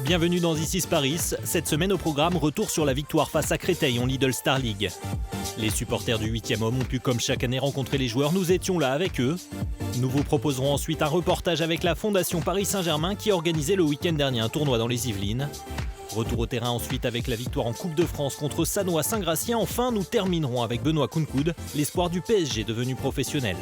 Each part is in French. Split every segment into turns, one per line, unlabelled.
Bienvenue dans This is Paris. Cette semaine au programme, retour sur la victoire face à Créteil en Lidl Star League. Les supporters du 8e homme ont pu comme chaque année rencontrer les joueurs, nous étions là avec eux. Nous vous proposerons ensuite un reportage avec la Fondation Paris Saint-Germain qui organisait le week-end dernier un tournoi dans les Yvelines. Retour au terrain ensuite avec la victoire en Coupe de France contre Sannois Saint-Gratien. Enfin, nous terminerons avec Benoît Kounkoud, l'espoir du PSG devenu professionnel.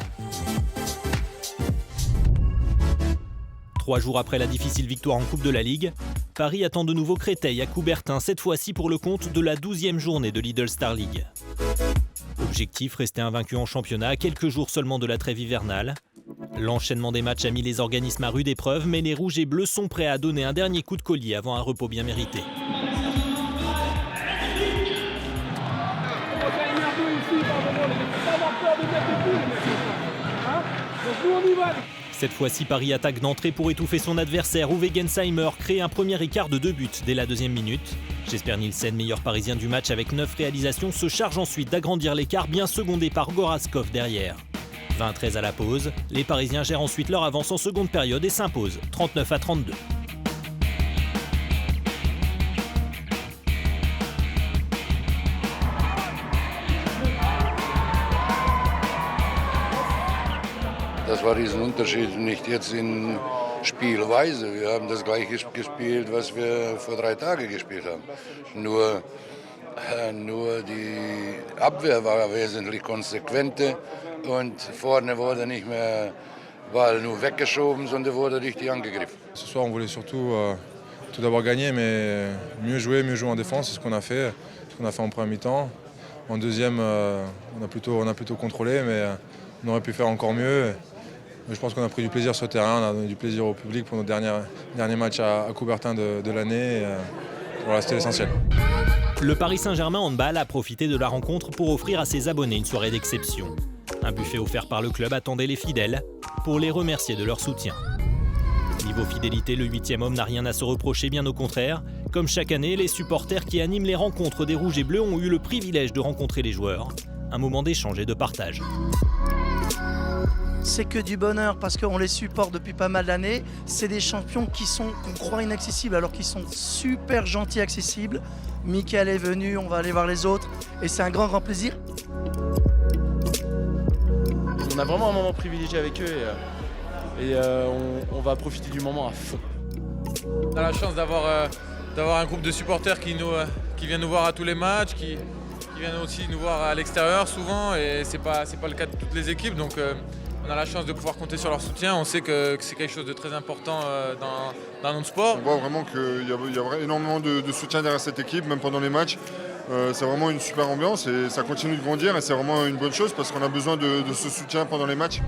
3 jours après la difficile victoire en Coupe de la Ligue, Paris attend de nouveau Créteil à Coubertin, cette fois-ci pour le compte de la 12e journée de Lidl Star League. Objectif, rester invaincu en championnat à quelques jours seulement de la trêve hivernale. L'enchaînement des matchs a mis les organismes à rude épreuve, mais les rouges et bleus sont prêts à donner un dernier coup de collier avant un repos bien mérité. Cette fois-ci, Paris attaque d'entrée pour étouffer son adversaire. Uwe Gensheimer crée un premier écart de 2 buts dès la 2e minute. Jesper Nielsen, meilleur parisien du match avec 9 réalisations, se charge ensuite d'agrandir l'écart, bien secondé par Goraskov derrière. 20-13 à la pause, les Parisiens gèrent ensuite leur avance en seconde période et s'imposent 39-32.
Das war diesen Unterschied nicht jetzt in Spielweise. Wir haben das gleiche gespielt, was wir vor 3 Tagen gespielt haben. Nur die Abwehr war wesentlich konsequenter und vorne wurde nicht mehr Ball nur weggeschoben, sondern wurde richtig angegriffen.
Ce soir, on voulait surtout tout d'abord gagner, mais mieux jouer en défense, c'est ce qu'on a fait en première mi-temps. En deuxième, on a plutôt contrôlé, mais on aurait pu faire encore mieux. Je pense qu'on a pris du plaisir sur le terrain, on a donné du plaisir au public pour nos derniers matchs à Coubertin de l'année. Voilà, c'était l'essentiel.
Le Paris Saint-Germain Handball a profité de la rencontre pour offrir à ses abonnés une soirée d'exception. Un buffet offert par le club attendait les fidèles pour les remercier de leur soutien. Niveau fidélité, le 8e homme n'a rien à se reprocher, bien au contraire. Comme chaque année, les supporters qui animent les rencontres des Rouges et Bleus ont eu le privilège de rencontrer les joueurs. Un moment d'échange et de partage.
C'est que du bonheur parce qu'on les supporte depuis pas mal d'années. C'est des champions qu'on croit inaccessibles alors qu'ils sont super gentils, accessibles. Mickaël est venu, on va aller voir les autres et c'est un grand plaisir.
On a vraiment un moment privilégié avec eux et on va profiter du moment à fond.
On a la chance d'avoir un groupe de supporters qui viennent nous voir à tous les matchs, qui viennent aussi nous voir à l'extérieur souvent et c'est pas le cas de toutes les équipes, donc on a la chance de pouvoir compter sur leur soutien. On sait que c'est quelque chose de très important dans notre sport.
On voit vraiment qu'il y a énormément de soutien derrière cette équipe, même pendant les matchs. C'est vraiment une super ambiance et ça continue de grandir et c'est vraiment une bonne chose parce qu'on a besoin de ce soutien pendant les matchs.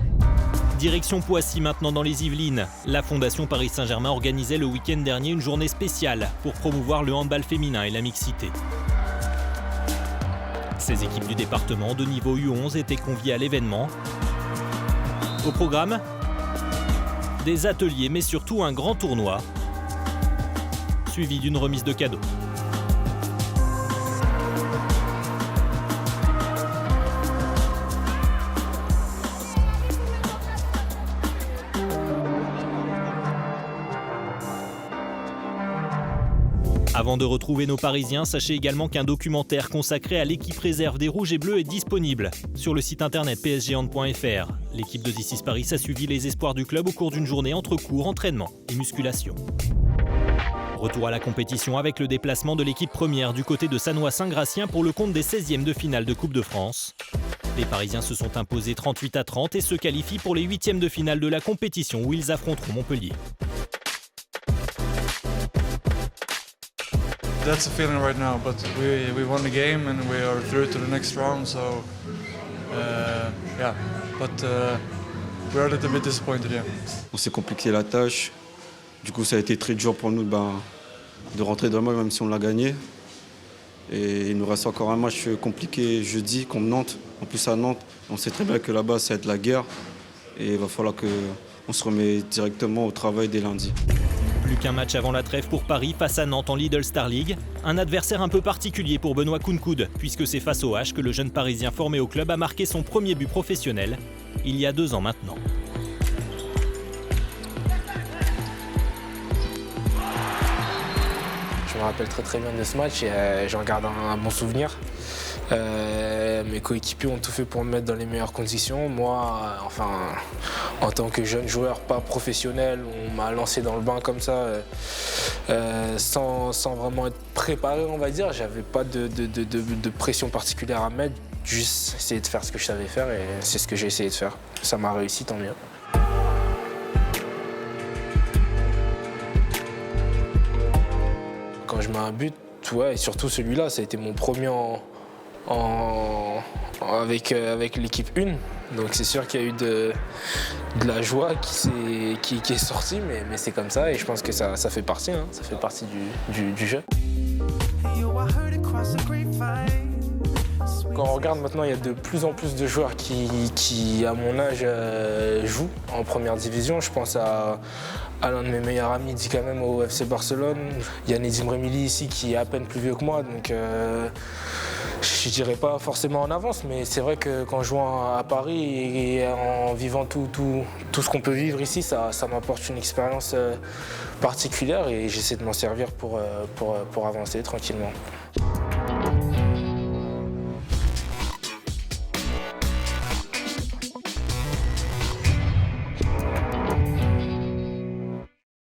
Direction Poissy maintenant dans les Yvelines. La Fondation Paris Saint-Germain organisait le week-end dernier une journée spéciale pour promouvoir le handball féminin et la mixité. Ces équipes du département de niveau U11 étaient conviées à l'événement. Au programme, des ateliers mais surtout un grand tournoi, suivi d'une remise de cadeaux. Avant de retrouver nos Parisiens, sachez également qu'un documentaire consacré à l'équipe réserve des Rouges et Bleus est disponible sur le site internet psghand.fr. L'équipe de This is Paris a suivi les espoirs du club au cours d'une journée entre cours, entraînement et musculation. Retour à la compétition avec le déplacement de l'équipe première du côté de Sannois Saint-Gratien pour le compte des 16e de finale de Coupe de France. Les Parisiens se sont imposés 38-30 et se qualifient pour les 8e de finale de la compétition où ils affronteront Montpellier.
That's the feeling right now, but we won the game and we are through to the next round, so we're a little bit disappointed, yeah.
On s'est compliqué la tâche, du coup ça a été très dur pour nous de rentrer dans le match même si on l'a gagné. Et il nous reste encore un match compliqué jeudi contre Nantes, en plus à Nantes. On sait très bien que là-bas ça va être la guerre et il va falloir qu'on se remette directement au travail dès lundi.
Plus qu'un match avant la trêve pour Paris face à Nantes en Lidl Star League. Un adversaire un peu particulier pour Benoît Kounkoud, puisque c'est face au H que le jeune Parisien formé au club a marqué son premier but professionnel, il y a 2 ans maintenant.
je me rappelle très bien de ce match et j'en garde un bon souvenir. Mes coéquipiers ont tout fait pour me mettre dans les meilleures conditions. Moi, en tant que jeune joueur pas professionnel, on m'a lancé dans le bain comme ça, sans vraiment être préparé, on va dire. J'avais pas de pression particulière à mettre, juste essayer de faire ce que je savais faire et c'est ce que j'ai essayé de faire. Ça m'a réussi, tant mieux. Quand je mets un but, ouais, et surtout celui-là, ça a été mon premier avec l'équipe 1. Donc c'est sûr qu'il y a eu de la joie qui est sortie, mais c'est comme ça et je pense que ça fait partie, hein, ça fait partie du jeu. Quand on regarde maintenant, il y a de plus en plus de joueurs qui à mon âge, jouent en première division. Je pense à l'un de mes meilleurs amis, dit quand même au FC Barcelone. Il y a Nedim Remili ici qui est à peine plus vieux que moi, donc je dirais pas forcément en avance, mais c'est vrai que quand je joue à Paris et en vivant tout ce qu'on peut vivre ici, ça m'apporte une expérience particulière et j'essaie de m'en servir pour avancer tranquillement.